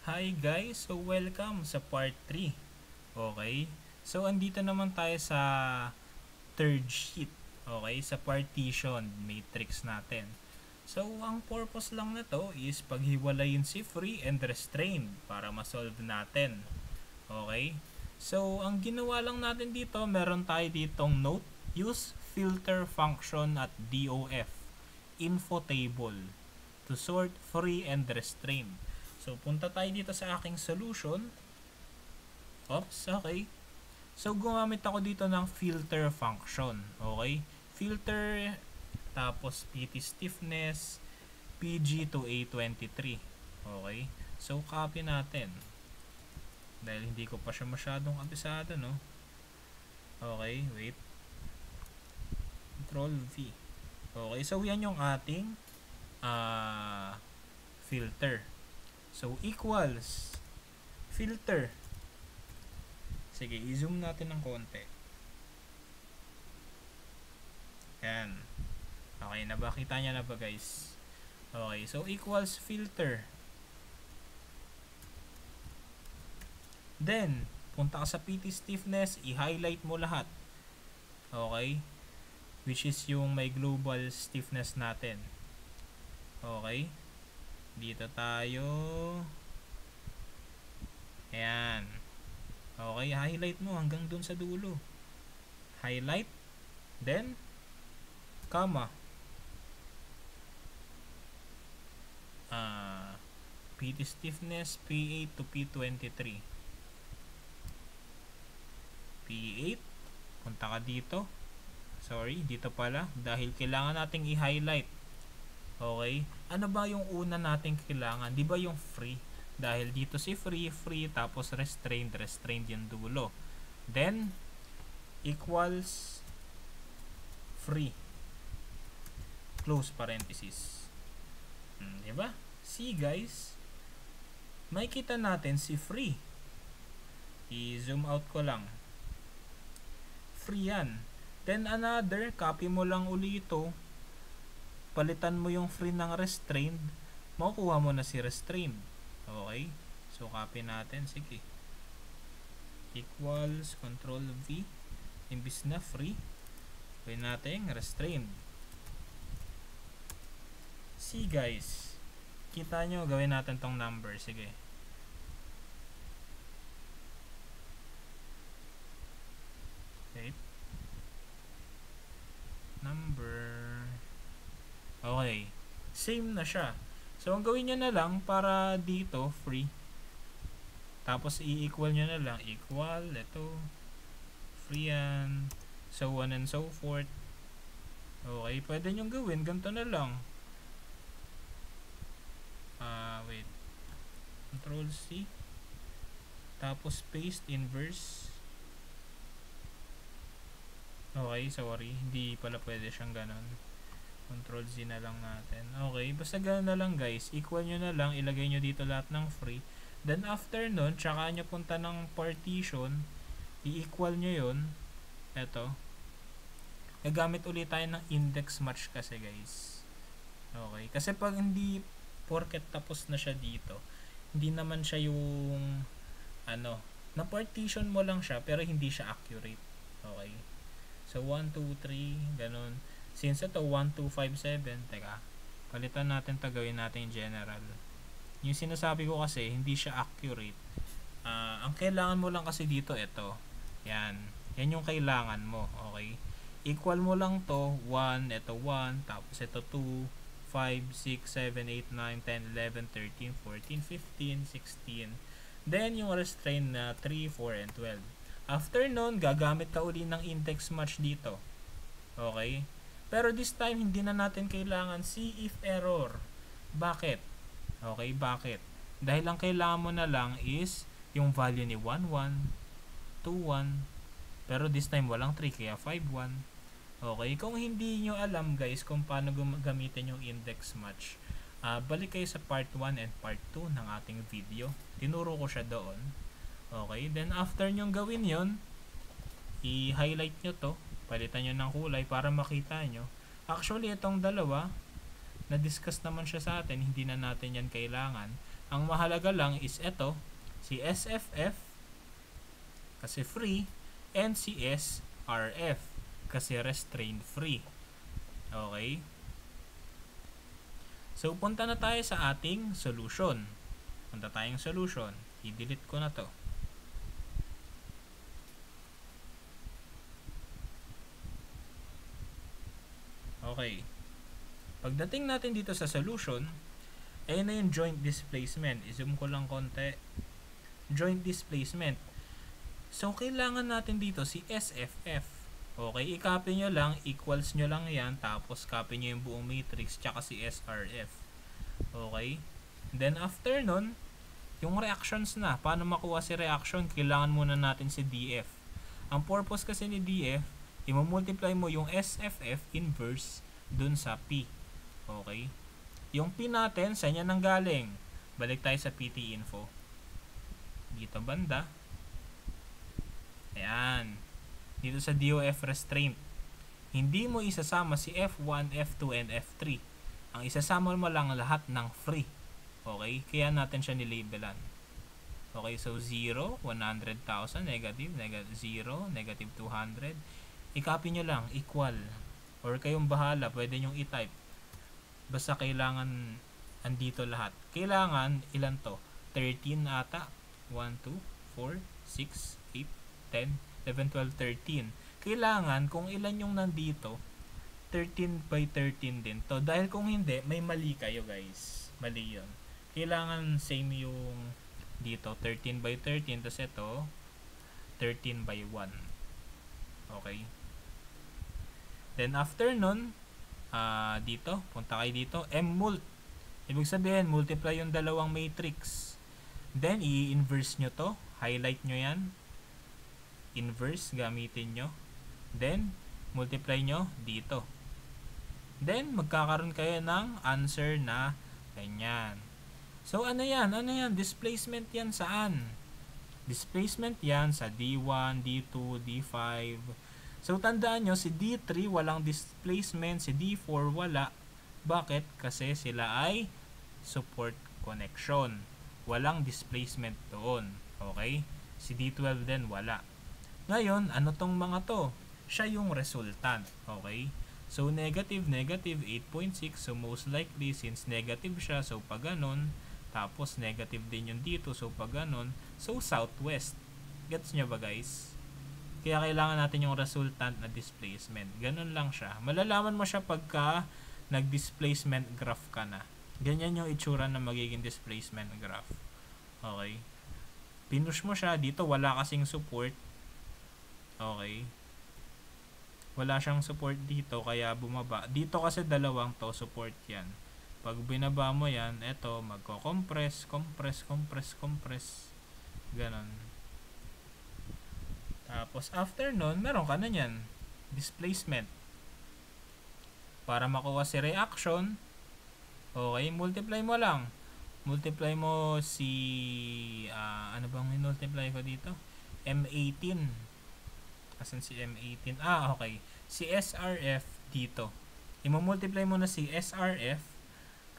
Hi guys! So welcome sa part 3. Okay? So andito naman tayo sa third sheet. Okay? Sa partition matrix natin. So ang purpose lang na to is paghiwalayin si free and restrained para ma-solve natin. Okay? So ang ginawa lang natin dito, meron tayo ditong note, use filter function at DOF info table to sort free and restrained. So, punta tayo dito sa aking solution. Oops, okay. So, gumamit ako dito ng filter function. Okay? Filter, tapos PT stiffness, PG to A23. Okay? So, copy natin. Dahil hindi ko pa siya masyadong abisado, no? Okay, wait. Control V. Okay, so yan yung ating filter. So, equals filter. Sige, i-zoom natin ng konti. Yan. Okay, nabakita niya na ba guys? Okay, so equals filter. Then, punta ka sa PT stiffness, i-highlight mo lahat. Okay? Which is yung may global stiffness natin. Okay? Dito tayo. Ayan. Okay, highlight mo hanggang dun sa dulo. Highlight. Then, comma. PT stiffness, P8 to P23. P8. Punta ka dito. Sorry, dito pala. Dahil kailangan nating i-highlight. Okay? Ano ba yung una nating kailangan? Di ba yung free? Dahil dito si free, tapos restrained yung dulo. Then, equals free. Close parenthesis. Di ba? See guys, may kita natin si free. I-zoom out ko lang. Free yan. Then another, copy mo lang uli ito. Palitan mo yung free ng restrained, makukuha mo na si restrained. Okay? So, copy natin. Sige. Equals, control V. Imbis na free, gawin natin restrained. See guys. Kita nyo, gawin natin tong number. Sige. Okay. Number. Okay. Same na siya. So, ang gawin nyo na lang para dito, free. Tapos, i-equal nyo na lang. Equal, ito. Free yan. So on and so forth. Okay. Pwede nyo gawin. Ganito na lang. Wait. Control C. Tapos, paste inverse. Okay. Sorry. Hindi pala pwede siyang ganon. Control Z na lang natin. Okay, basta gano'n na lang guys. Equal nyo na lang. Ilagay nyo dito lahat ng free. Then after nun, tsaka nyo punta ng partition. I-equal nyo yun. Eto. Gagamit ulit tayo ng index match kasi guys. Okay, kasi pag hindi porket tapos na siya dito, hindi naman siya yung na partition mo lang siya pero hindi siya accurate. Okay. So 1, 2, 3, ganun. Since ito 1, 2, 5, 7, teka, palitan natin ito, gawin natin general. Yung sinasabi ko kasi, hindi siya accurate. Ang kailangan mo lang kasi dito, ito. Yan. Yan yung kailangan mo. Okay? Equal mo lang to 1, ito 1, tapos ito 2, 5, 6, 7, 8, 9, 10, 11, 13, 14, 15, 16. Then, yung restrain na 3, 4, and 12. After nun, gagamit ka uli ng index match dito. Okay? Pero this time, hindi na natin kailangan see if error. Bakit? Okay, bakit? Dahil ang kailangan mo na lang is yung value ni 1, 1, 2, 1. Pero this time, walang 3, kaya 5, 1. Okay, kung hindi nyo alam guys kung paano gamitin yung index match, balik kayo sa part 1 and part 2 ng ating video. Tinuro ko siya doon. Okay, then after nyo gawin yon, i-highlight nyo to. Palitan nyo ng kulay para makita nyo. Actually, itong dalawa, na-discuss naman siya sa atin, hindi na natin yan kailangan. Ang mahalaga lang is ito, si SFF kasi free, and si SRF kasi restraint free. Okay? So, punta na tayo sa ating solution. Punta tayong solution. I-delete ko na to. Okay. Pagdating natin dito sa solution, ayun na yung joint displacement. I-zoom ko lang konti. Joint displacement. So, kailangan natin dito si SFF. Okay, i-copy nyo lang, equals nyo lang yan, tapos copy nyo yung buong matrix, tsaka si SRF. Okay? Then, after nun, yung reactions na. Paano makuha si reaction? Kailangan muna natin si DF. Ang purpose kasi ni DF, i-multiply mo yung SFF inverse dun sa P. Okay? Yung P natin, saan yan nanggaling? Balik tayo sa PT info. Dito banda. Ayan. Dito sa DOF restraint. Hindi mo isasama si F1, F2, and F3. Ang isasama mo lang lahat ng free. Okay? Kaya natin siya nilabelan. Okay, so 0, 100,000, negative, 0, negative 200. I-copy nyo lang, equal. Or kayong bahala, pwede nyong i-type. Basta kailangan andito lahat. Kailangan, ilan to? 13 ata. 1, 2, 4, 6, 8, 10, 11, 12, 13. Kailangan, kung ilan yung nandito, 13 by 13 din to. Dahil kung hindi, may mali kayo guys. Mali yun. Kailangan same yung dito, 13 by 13. Tapos ito, 13 by 1. Okay. Then after nun, dito, punta kayo dito, M-mult. Ibig sabihin, multiply yung dalawang matrix. Then, i-inverse nyo to. Highlight nyo yan. Inverse, gamitin nyo. Then, multiply nyo dito. Then, magkakaroon kayo ng answer na ganyan. So, ano yan? Ano yan? Displacement yan saan? Displacement yan sa D1, D2, D5. So, tandaan nyo, si D3 walang displacement, si D4 wala. Bakit? Kasi sila ay support connection. Walang displacement doon. Okay? Si D12 din wala. Ngayon, ano tong mga to? Siya yung resultant. Okay? So, negative, 8.6. So, most likely, since negative siya, so pag ganun, tapos negative din yung dito, so pag ganun, so southwest. Gets nyo ba guys? Kaya kailangan natin yung resultant na displacement. Ganun lang siya. Malalaman mo siya pagka nag-displacement graph ka na. Ganyan yung itsura na magiging displacement graph. Okay? Pinush mo siya. Dito wala kasing support. Okay? Wala siyang support dito kaya bumaba. Dito kasi dalawang to support yan. Pag binaba mo yan, eto magko-compress, compress. Ganon. Tapos after nun, meron ka na yan. Displacement. Para makuha si reaction, okay, multiply mo lang. Multiply mo si, ano bang multiply ko dito? M18. Asan si M18? Okay. Si SRF dito. I-multiply mo na si SRF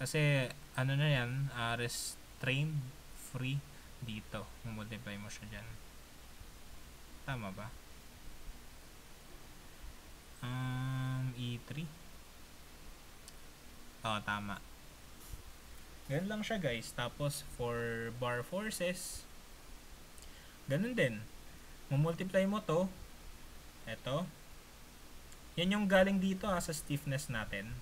kasi, ano na yan, restrained free dito. I-multiply mo siya dyan. Tama ba? E3. Tama. Ganun lang siya guys. Tapos for bar forces, ganun din. Mumultiply mo to. Eto. Yan yung galing dito sa stiffness natin.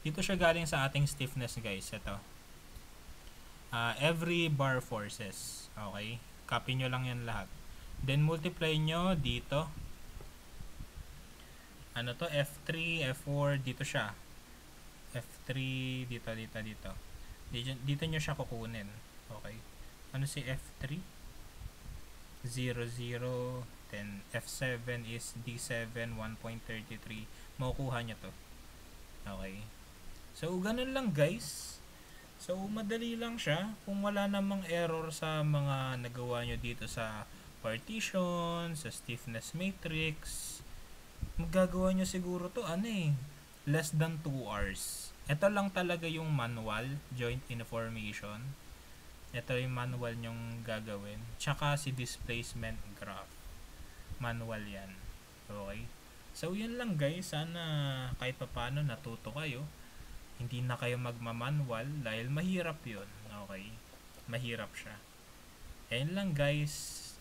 Dito siya galing sa ating stiffness guys. Eto. Every bar forces. Okay. Copy nyo lang yan lahat. Then multiply nyo dito. Ano to? F3, F4, dito siya. F3, dito. Dito nyo siya kukunin. Okay. Ano si F3? 0, 0. Then F7 is D7, 1.33. Makukuha nyo to. Okay. So, ganun lang guys. So, madali lang siya. Kung wala namang error sa mga nagawa nyo dito sa partition, sa stiffness matrix, magagawa nyo siguro to less than 2 hours. Ito lang talaga yung manual, joint information. Ito yung manual nyong gagawin. Tsaka si displacement graph. Manual yan. Okay? So, yun lang guys. Sana kahit paano natuto kayo. Hindi na kayo magmamanual dahil mahirap yun. Okay? Mahirap siya. Ayun lang guys.